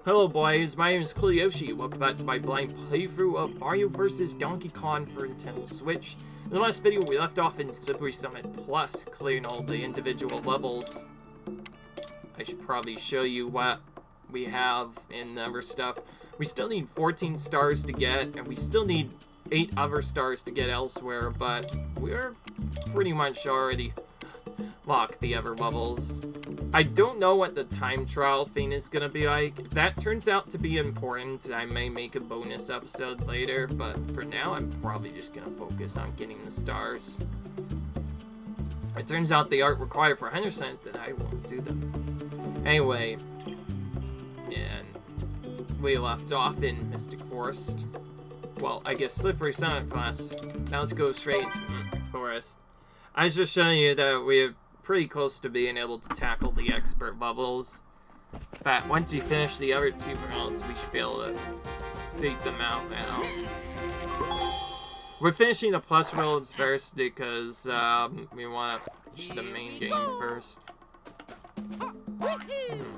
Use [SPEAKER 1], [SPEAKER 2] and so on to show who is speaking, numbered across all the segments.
[SPEAKER 1] Hello boys, my name is Yoshi. Welcome back to my blind playthrough of Mario vs. Donkey Kong for Nintendo Switch. In the last video we left off in Slippery Summit Plus, clearing all the individual levels. I should probably show you what we have in the other stuff. We still need 14 stars to get, and we still need 8 other stars to get elsewhere, but we're pretty much already locked the other levels. I don't know what the time trial thing is gonna be like. If that turns out to be important, I may make a bonus episode later, but for now, I'm probably just gonna focus on getting the stars. It turns out they aren't required for 100%, then I won't do them. Anyway, and we left off in Mystic Forest. Well, I guess Slippery Summit Plus. Now let's go straight into Mystic Forest. I was just showing you that we're pretty close to being able to tackle the expert levels. In fact, once we finish the other 2 rounds, we should be able to take them out now. We're finishing the plus worlds first because we want to finish the main game first.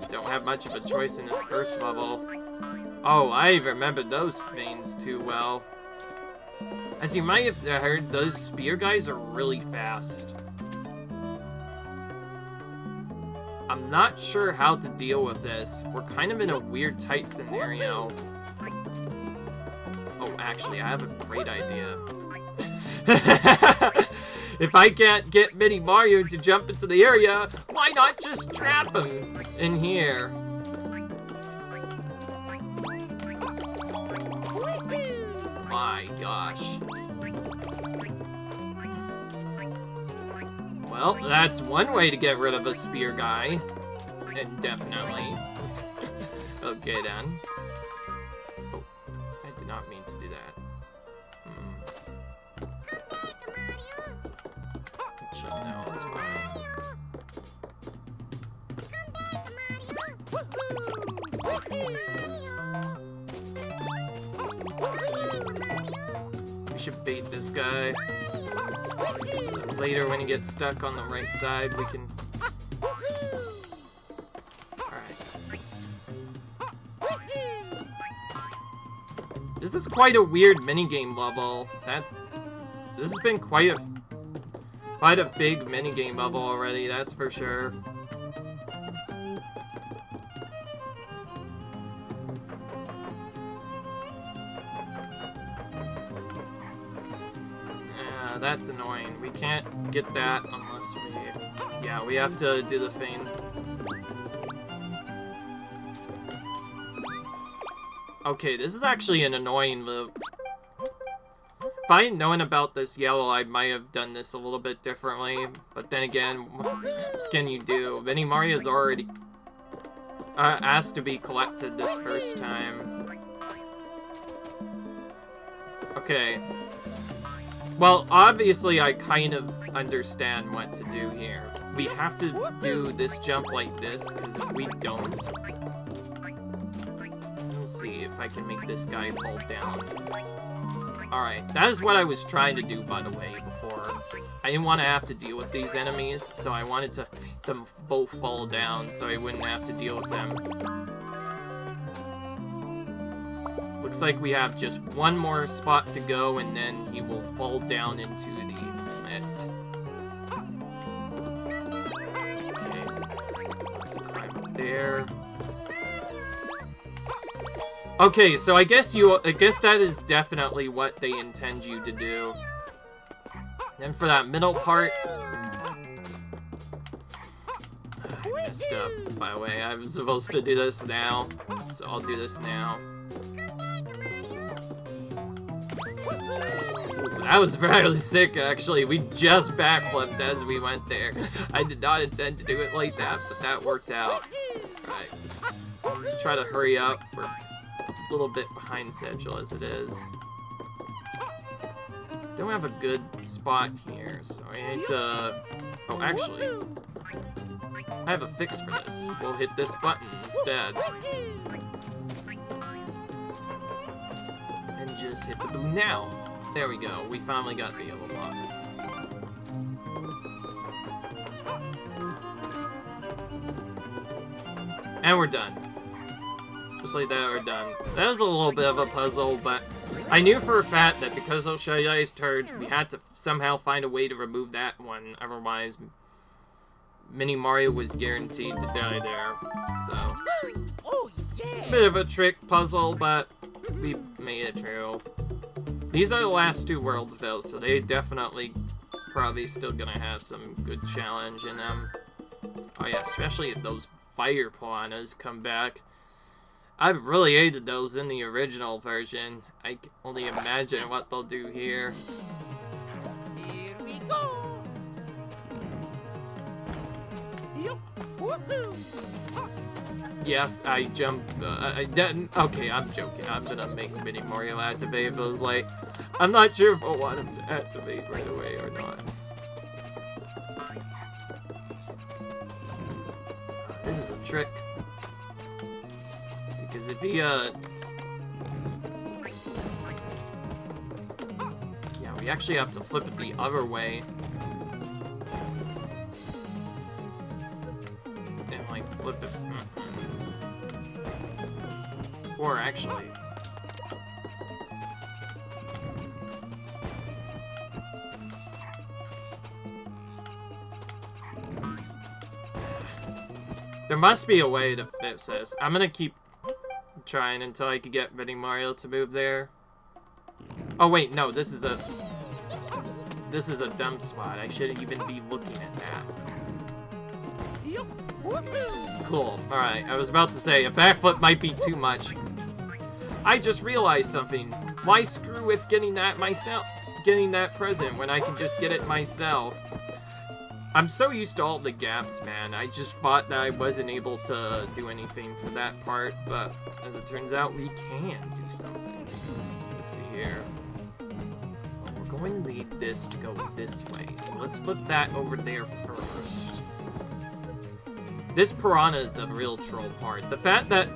[SPEAKER 1] Don't have much of a choice in this first level. Oh, I remember those things too well. As you might have heard, those spear guys are really fast. I'm not sure how to deal with this. We're kind of in a weird tight scenario. Oh, actually, I have a great idea. If I can't get Mini Mario to jump into the area, why not just trap him in here? My gosh. Well, that's one way to get rid of a spear guy. Indefinitely. Okay, then. Oh, I did not mean to do that. Just now, it's fine. We should bait this guy. So later, when he gets stuck on the right side, we can... Alright. This is quite a weird minigame level. This has been quite a big minigame level already, that's for sure. That's annoying. We can't get that unless we... Yeah, we have to do the thing. Okay, this is actually an annoying loop. If I had known about this yellow, I might have done this a little bit differently. But then again, what else can you do? Mini Mario's already asked to be collected this first time. Okay. Well, obviously, I kind of understand what to do here. We have to do this jump like this, because if we don't... We'll see if I can make this guy fall down. Alright, that is what I was trying to do, by the way, before. I didn't want to have to deal with these enemies, so I wanted to them both fall down, so I wouldn't have to deal with them. Looks like we have just one more spot to go, and then he will fall down into the pit. Okay, have to climb up there. Okay, so I guess that is definitely what they intend you to do. And for that middle part, I messed up. By the way, I was supposed to do this now, so I'll do this now. That was really sick, actually. We just backflipped as we went there. I did not intend to do it like that, but that worked out. Alright, let's try to hurry up. We're a little bit behind schedule as it is. Don't have a good spot here, so I need to... Oh, actually, I have a fix for this. We'll hit this button instead. And just hit the boom now. There we go. We finally got the yellow box. And we're done. Just like that, we're done. That was a little bit of a puzzle, but I knew for a fact that because of Shy Guy's turds, we had to somehow find a way to remove that one. Otherwise, Mini Mario was guaranteed to die there. So,
[SPEAKER 2] Oh, yeah.
[SPEAKER 1] bit of a trick puzzle, but we made it through. These are the last two worlds, though, so they definitely probably still gonna have some good challenge in them. Oh yeah, especially if those fire piranhas come back. I really hated those in the original version. I can only imagine what they'll do here.
[SPEAKER 2] Here we go. Yup. Woohoo.
[SPEAKER 1] Yes, I jumped. I didn't. Okay, I'm joking. I'm gonna make Mini Mario activate, but I was like, I'm not sure if I want him to activate right away or not. This is a trick. See, because if he, yeah, we actually have to flip it the other way. And, like, flip it. Or actually. There must be a way to fix this. I'm gonna keep trying until I can get Mini Mario to move there. Oh wait, no, this is a dumb spot. I shouldn't even be looking at that. Cool. Alright, I was about to say, a backflip might be too much. I just realized something. Why screw with getting that myself? Getting that present when I can just get it myself? I'm so used to all the gaps, man. I just thought that I wasn't able to do anything for that part, but as it turns out, we can do something. Let's see here. Well, we're going to need this to go this way, so let's flip that over there first. This piranha is the real troll part. The fact that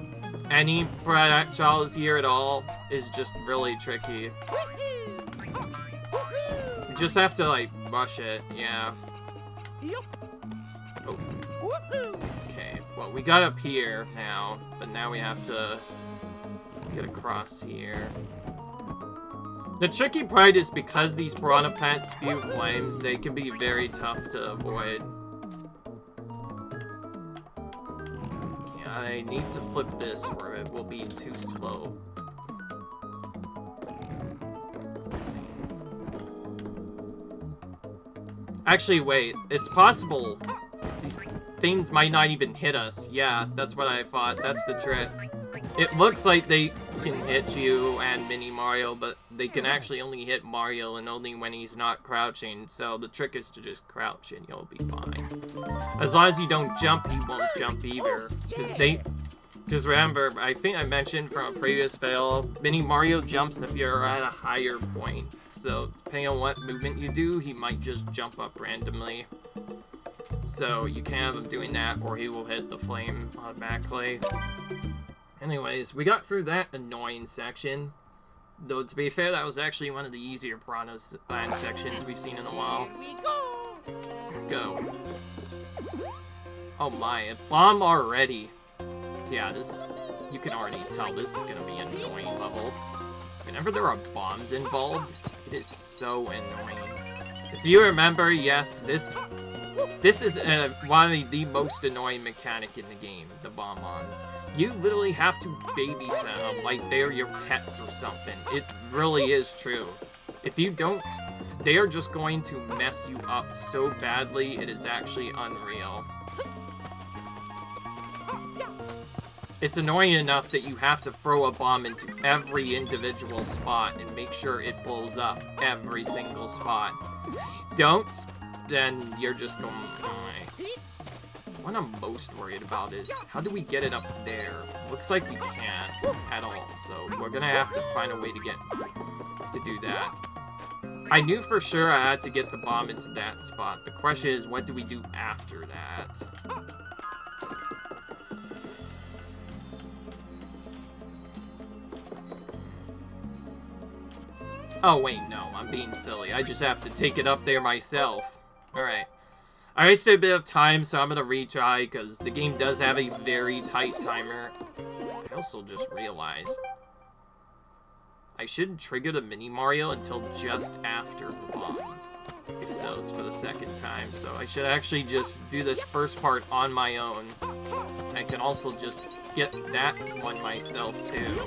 [SPEAKER 1] any projectile is here at all is just really tricky. You just have to, like, rush it, yeah. Oh. Okay, well, we got up here now, but now we have to get across here. The tricky part is because these piranha plants spew flames, they can be very tough to avoid. Okay, I need to flip this or it will be too slow. Actually, wait. It's possible these things might not even hit us. Yeah, that's what I thought. That's the trick. It looks like they can hit you and Mini Mario, but they can actually only hit Mario and only when he's not crouching. So the trick is to just crouch and you'll be fine. As long as you don't jump, he won't jump either. Because remember, I think I mentioned from a previous fail, Mini Mario jumps if you're at a higher point. So, depending on what movement you do, he might just jump up randomly. So, you can have him doing that, or he will hit the flame automatically. Anyways, we got through that annoying section. Though, to be fair, that was actually one of the easier Piranha Land sections we've seen in a while. Let's go. Oh my, a bomb already. Yeah, this, you can already tell this is gonna be an annoying level. Whenever there are bombs involved, it is so annoying. If you remember, yes, this is one of the most annoying mechanic in the game, the bomb-bombs. You literally have to babysit them like they're your pets or something. It really is true. If you don't, they are just going to mess you up so badly, it is actually unreal. It's annoying enough that you have to throw a bomb into every individual spot and make sure it blows up every single spot. Don't, then you're just going to die. What I'm most worried about is, how do we get it up there? Looks like we can't at all, so we're gonna have to find a way to do that. I knew for sure I had to get the bomb into that spot. The question is, what do we do after that? Oh, wait, no, I'm being silly. I just have to take it up there myself. Alright. I wasted a bit of time, so I'm gonna retry, because the game does have a very tight timer. I also just realized I shouldn't trigger the Mini Mario until just after the bomb. So it's for the second time, so I should actually just do this first part on my own. I can also just get that one myself too.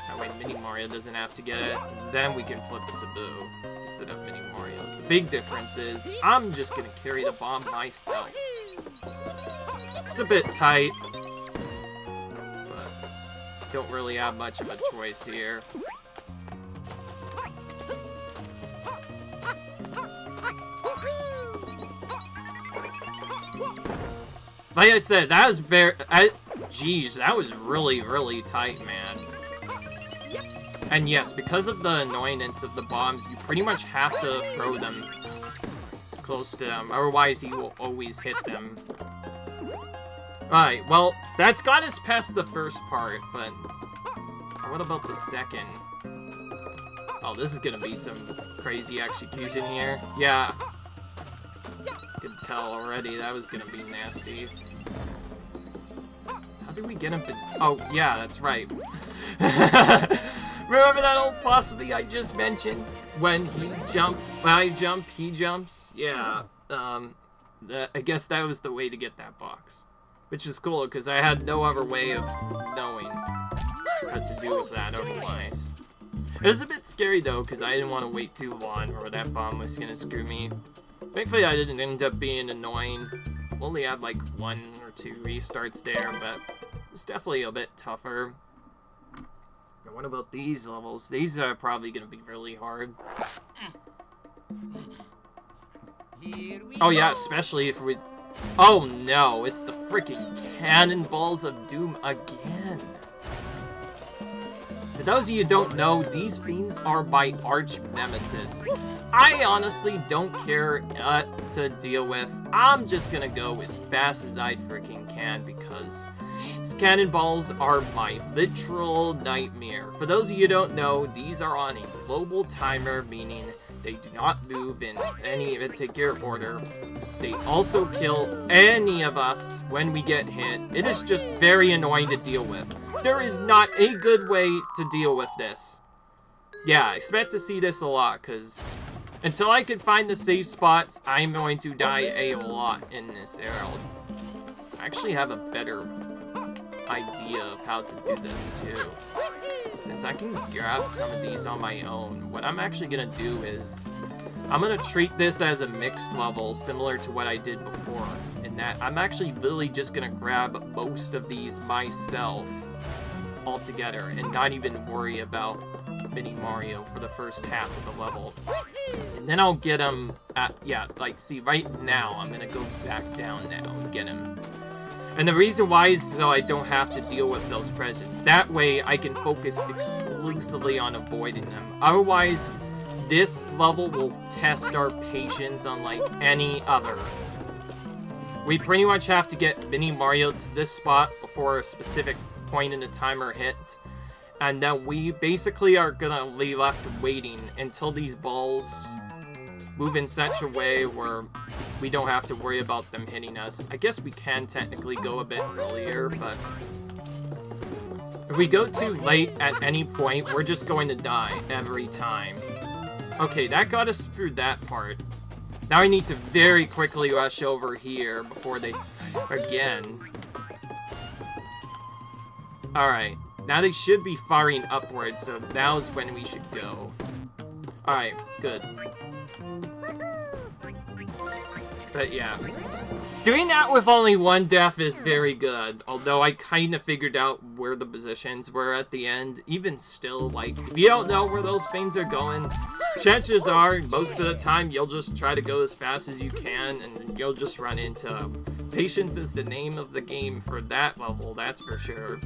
[SPEAKER 1] That way Mini Mario doesn't have to get it. Then we can flip it to Boo instead of Mini Mario. The big difference is I'm just gonna carry the bomb myself. It's a bit tight, but don't really have much of a choice here. Like I said, that was jeez, that was really, really tight, man. And yes, because of the annoyance of the bombs, you pretty much have to throw them as close to them, otherwise he will always hit them. Alright, well, that's got us past the first part, but what about the second? Oh, this is gonna be some crazy execution here. Yeah. Could tell already that was gonna be nasty. How did we get him to... Oh, yeah, that's right. Remember that old philosophy I just mentioned? When I jump, he jumps? Yeah, I guess that was the way to get that box. Which is cool, because I had no other way of knowing what to do with that otherwise. It was a bit scary, though, because I didn't want to wait too long, or that bomb was going to screw me. Thankfully, I didn't end up being annoying. Only had, like, 1 or 2 restarts there, but it's definitely a bit tougher. Now, what about these levels? These are probably going to be really hard. Oh, yeah, especially if we... Oh, no, it's the freaking Cannonballs of Doom again. For those of you who don't know, these fiends are my arch nemesis. I honestly don't care to deal with. I'm just gonna go as fast as I freaking can because these cannonballs are my literal nightmare. For those of you who don't know, these are on a global timer, meaning they do not move in any particular order. They also kill any of us when we get hit. It is just very annoying to deal with. There is not a good way to deal with this. Yeah, I expect to see this a lot, because until I can find the safe spots, I'm going to die a lot in this world. I actually have a better idea of how to do this, too. Since I can grab some of these on my own, what I'm actually going to do is I'm going to treat this as a mixed level, similar to what I did before, in that I'm actually literally just going to grab most of these myself altogether and not even worry about Mini Mario for the first half of the level. And then I'll get him at, yeah, like, see, right now, I'm going to go back down now and get him. And the reason why is so I don't have to deal with those presents. That way, I can focus exclusively on avoiding them. Otherwise, this level will test our patience unlike any other. We pretty much have to get Mini Mario to this spot before a specific point in the timer hits. And then we basically are gonna be left waiting until these balls move in such a way where we don't have to worry about them hitting us. I guess we can technically go a bit earlier, but if we go too late at any point, we're just going to die every time. Okay, that got us through that part. Now I need to very quickly rush over here before they... again. Alright, now they should be firing upwards, so now's when we should go. Alright, good. But yeah, doing that with only 1 death is very good, although I kind of figured out where the positions were at the end. Even still, like, if you don't know where those things are going, chances are, most of the time, you'll just try to go as fast as you can, and you'll just run into... Patience is the name of the game for that level, that's for sure.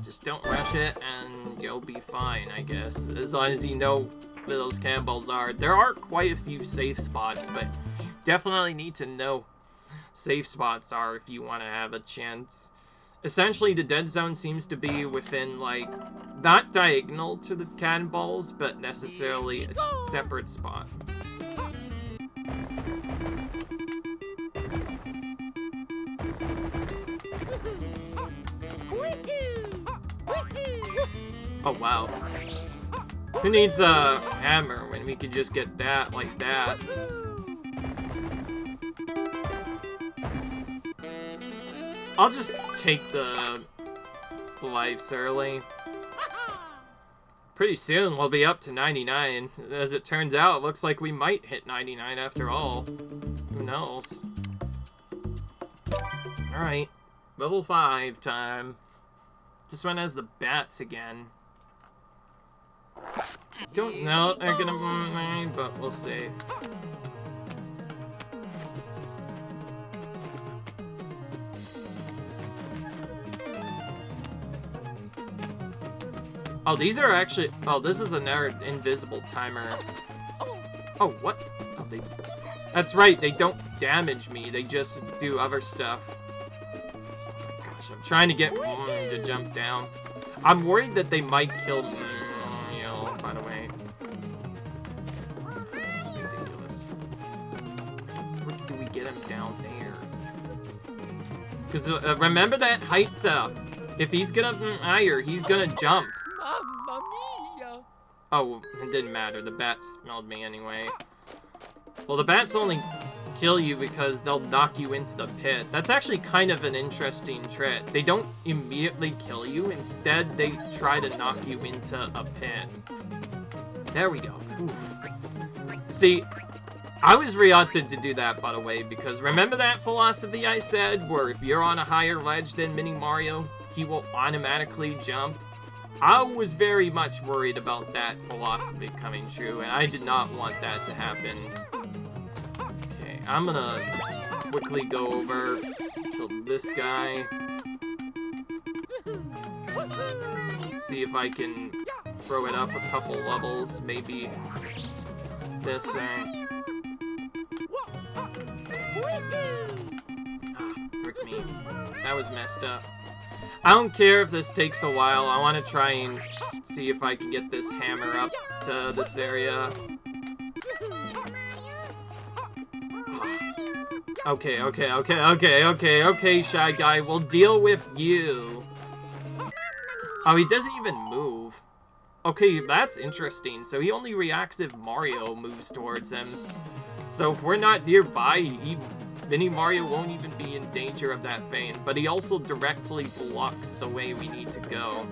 [SPEAKER 1] Just don't rush it, and you'll be fine, I guess, as long as you know where those cannonballs are. There are quite a few safe spots, but definitely need to know safe spots are if you want to have a chance. Essentially, the dead zone seems to be within, like, not diagonal to the cannonballs, but necessarily a separate spot. Oh, wow. Who needs a hammer when we can just get that like that? I'll just take the lives early. Pretty soon we'll be up to 99. As it turns out, it looks like we might hit 99 after all. Who knows? Alright. Level 5 time. This one has the bats again. Don't know they're gonna, but we'll see. Oh, these are actually. Oh, this is another invisible timer. Oh, what? Oh, they. That's right. They don't damage me. They just do other stuff. Gosh, I'm trying to get to jump down. I'm worried that they might kill me. By the way. This is ridiculous. What do we get him down there? Because remember that height setup. If he's gonna higher, he's gonna jump.
[SPEAKER 2] Mamma mia!
[SPEAKER 1] Oh, it didn't matter. The bat smelled me anyway. Well, the bats only kill you because they'll knock you into the pit. That's actually kind of an interesting trick. They don't immediately kill you. Instead, they try to knock you into a pit. There we go. Ooh. See, I was reluctant to do that, by the way, because remember that philosophy I said, where if you're on a higher ledge than Mini Mario, he will automatically jump? I was very much worried about that philosophy coming true, and I did not want that to happen. Okay, I'm gonna quickly go over, kill this guy. See if I can throw it up a couple levels, maybe this thing. Frick me. That was messed up. I don't care if this takes a while. I want to try and see if I can get this hammer up to this area. Okay, Shy Guy. We'll deal with you. Oh, he doesn't even move. Okay, that's interesting. So he only reacts if Mario moves towards him. So if we're not nearby, Mini Mario won't even be in danger of that fame. But he also directly blocks the way we need to go.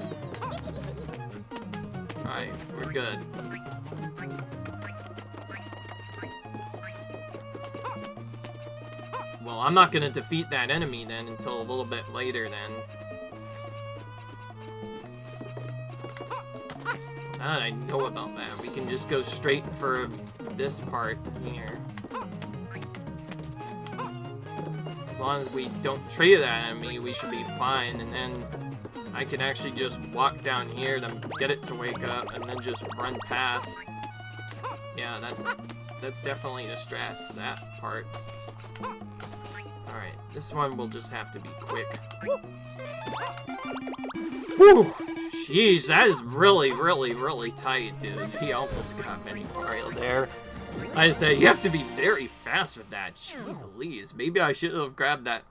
[SPEAKER 1] Alright, we're good. Well, I'm not gonna defeat that enemy then until a little bit later then. Now that I know about that, we can just go straight for this part here. As long as we don't trigger that enemy, we should be fine, and then I can actually just walk down here to get it to wake up, and then just run past. Yeah, that's definitely the strat for that part. Alright, this one will just have to be quick. Whew! Jeez, that is really, really, really tight, dude. He almost got Mini Mario there. I say, you have to be very fast with that. Jeez Louise, maybe I should have grabbed that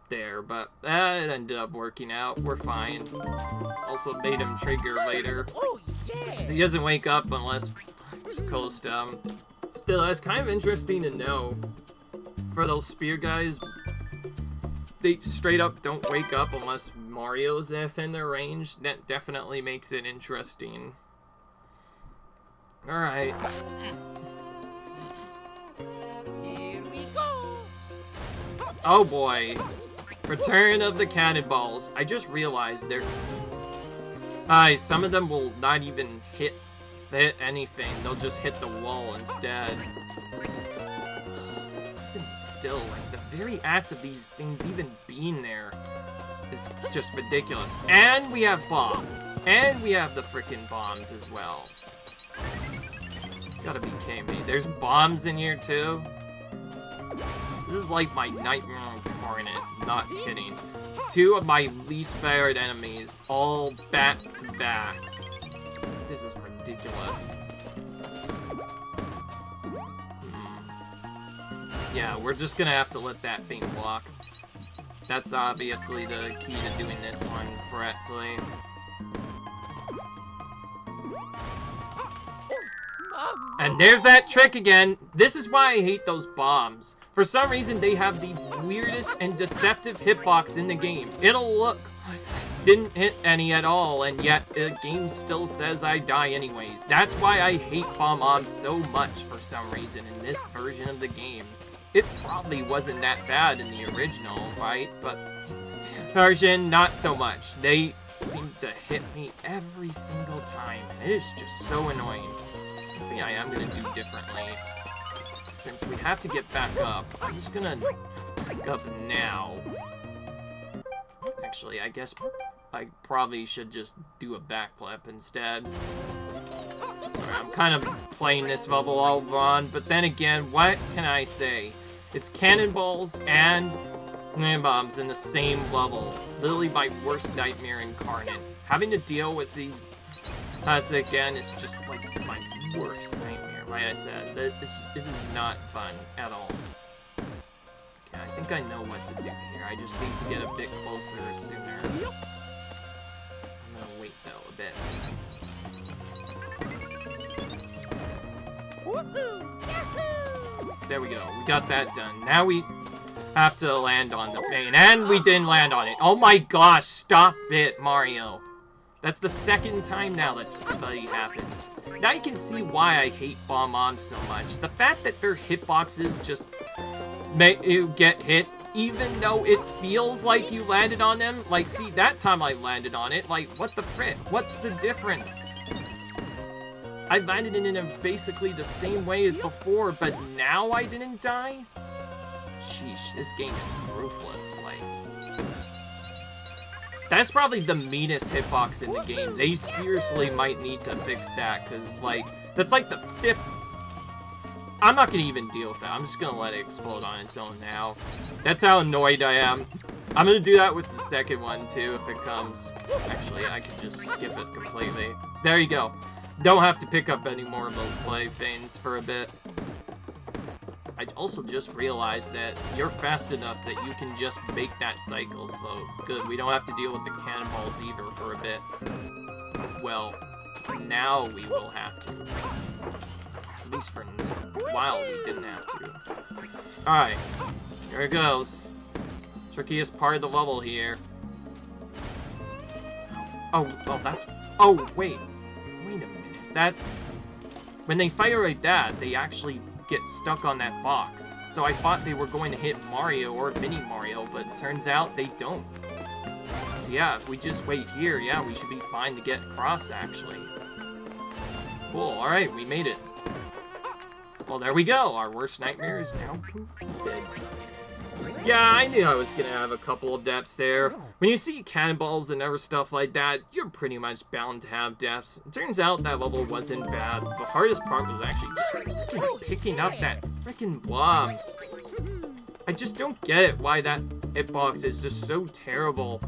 [SPEAKER 1] there, but it ended up working out. We're fine. Also made him trigger later.
[SPEAKER 2] Oh, yeah.
[SPEAKER 1] So he doesn't wake up unless it's close to him. Still, that's kind of interesting to know. For those spear guys, they straight up don't wake up unless Mario's within their range. That definitely makes it interesting. Alright.
[SPEAKER 2] Here we go.
[SPEAKER 1] Oh boy. Return of the Cannonballs. I just realized they're... some of them will not even hit anything. They'll just hit the wall instead. Still, like, the very act of these things even being there is just ridiculous. And we have bombs. And we have the frickin' bombs as well. Gotta be kidding me. There's bombs in here, too? This is like my nightmare incarnate. Not kidding. Two of my least favorite enemies, all back to back. This is ridiculous. Yeah, we're just gonna have to let that thing walk. That's obviously the key to doing this one correctly. And there's that trick again. This is why I hate those bombs. For some reason, they have the weirdest and deceptive hitbox in the game. It'll look didn't hit any at all, and yet the game still says I die anyways. That's why I hate bomb-bombs so much for some reason in this version of the game. It probably wasn't that bad in the original, right? But version, not so much. They seem to hit me every single time, and it is just so annoying. I think I am gonna do differently. Since we have to get back up, I'm just gonna back up now. Actually, I guess I probably should just do a backflip instead. Sorry, I'm kind of playing this level all wrong, but then again, what can I say? It's cannonballs and bombs in the same level. Literally my worst nightmare incarnate. Having to deal with these again is just like my worst nightmare. Like I said, this is not fun at all. Okay, I think I know what to do here. I just need to get a bit closer sooner. I'm gonna wait though a bit. There we go. We got that done. Now we have to land on the thing, and we didn't land on it. Oh my gosh! Stop it, Mario. That's the second time now that's bloody happened. Now you can see why I hate bomb-bombs so much. The fact that their hitboxes just make you get hit, even though it feels like you landed on them. Like, see, that time I landed on it. Like, what the frick? What's the difference? I landed in it basically the same way as before, but now I didn't die? Sheesh, this game is ruthless. Like, that's probably the meanest hitbox in the game. They seriously might need to fix that, because, like, that's like the 5th... I'm not going to even deal with that. I'm just going to let it explode on its own now. That's how annoyed I am. I'm going to do that with the second one, too, if it comes. Actually, I can just skip it completely. There you go. Don't have to pick up any more of those play things for a bit. I also just realized that you're fast enough that you can just make that cycle, so good. We don't have to deal with the cannonballs either for a bit. Well, now we will have to. At least for a while we didn't have to. Alright, here it goes. Trickiest part of the level here. Oh, that's... Oh, wait. Wait a minute. That... When they fire like that, they actually get stuck on that box. So I thought they were going to hit Mario or Mini Mario, but it turns out they don't. So yeah, if we just wait here, yeah, we should be fine to get across, actually. Cool, alright, we made it. Well, there we go. Our worst nightmare is now completed. Yeah, I knew I was gonna have a couple of deaths there. When you see cannonballs and other stuff like that, you're pretty much bound to have deaths. It turns out that level wasn't bad. The hardest part was actually just picking up that freaking bomb. I just don't get it why that hitbox is just so terrible.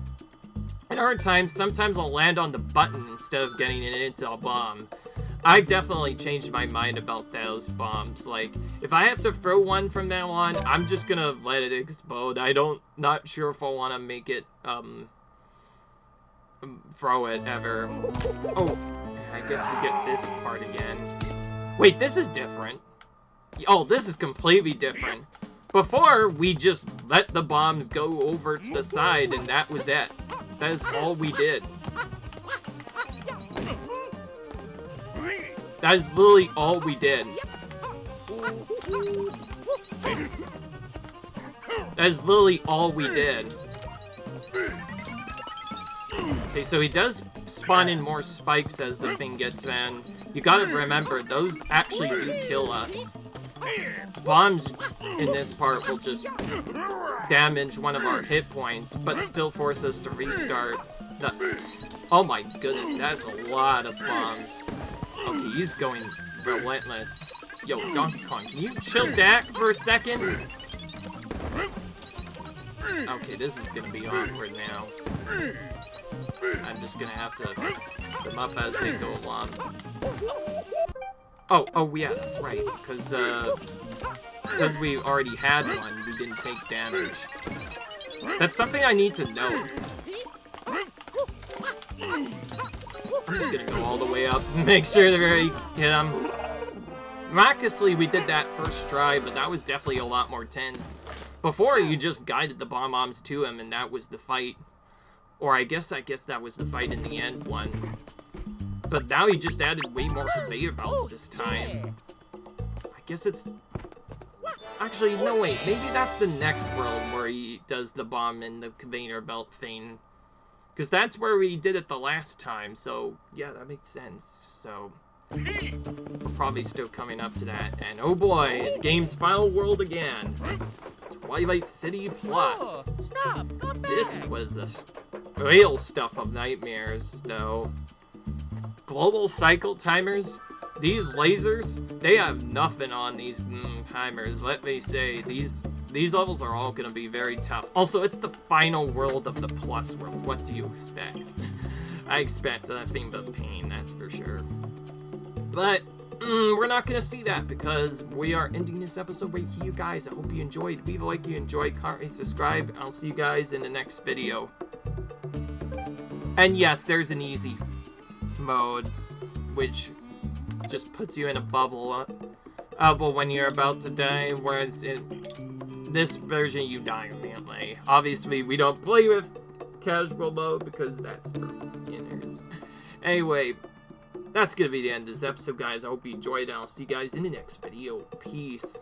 [SPEAKER 1] At hard times, sometimes I'll land on the button instead of getting it into a bomb. I've definitely changed my mind about those bombs. Like, if I have to throw one from now on, I'm just gonna let it explode. Not sure if I want to make it, throw it ever. Oh, I guess we get this part again. Wait, this is different. Oh, this is completely different. Before, we just let the bombs go over to the side, and that was it. That is all we did. That is literally all we did. That is literally all we did. Okay, so he does spawn in more spikes as the thing gets in. You gotta remember, those actually do kill us. Bombs in this part will just damage one of our hit points, but still force us to restart. Oh my goodness, that's a lot of bombs. Okay, he's going relentless. Yo, Donkey Kong, can you chill back for a second? Okay, this is gonna be awkward now. I'm just gonna have to pick them up as they go along. Oh yeah, that's right. Because we already had one, we didn't take damage. That's something I need to know. I'm just gonna go all the way up and make sure that I hit him. Miraculously, we did that first try, but that was definitely a lot more tense. Before, you just guided the bomb-bombs to him, and that was the fight. Or I guess that was the fight in the end one. But now he just added way more conveyor belts this time. I guess it's... Actually, no, wait. Maybe that's the next world where he does the bomb and the conveyor belt thing. Because that's where we did it the last time, so yeah, that makes sense. So, we're probably still coming up to that. And oh boy, the game's final world again. Twilight City Plus.
[SPEAKER 2] Stop! Come back!
[SPEAKER 1] This was the real stuff of nightmares, though. Global cycle timers. These lasers, they have nothing on these timers. Let me say, these levels are all going to be very tough. Also, it's the final world of the Plus world. What do you expect? I expect nothing but pain, that's for sure. But we're not going to see that because we are ending this episode right here, guys. I hope you enjoyed. Leave a like if you enjoyed, comment, and subscribe. I'll see you guys in the next video. And yes, there's an easy mode, which just puts you in a bubble when you're about to die, whereas in this version you die immediately. Obviously, we don't play with casual mode because that's for beginners. Anyway, that's gonna be the end of this episode, guys. I hope you enjoyed, and I'll see you guys in the next video. Peace.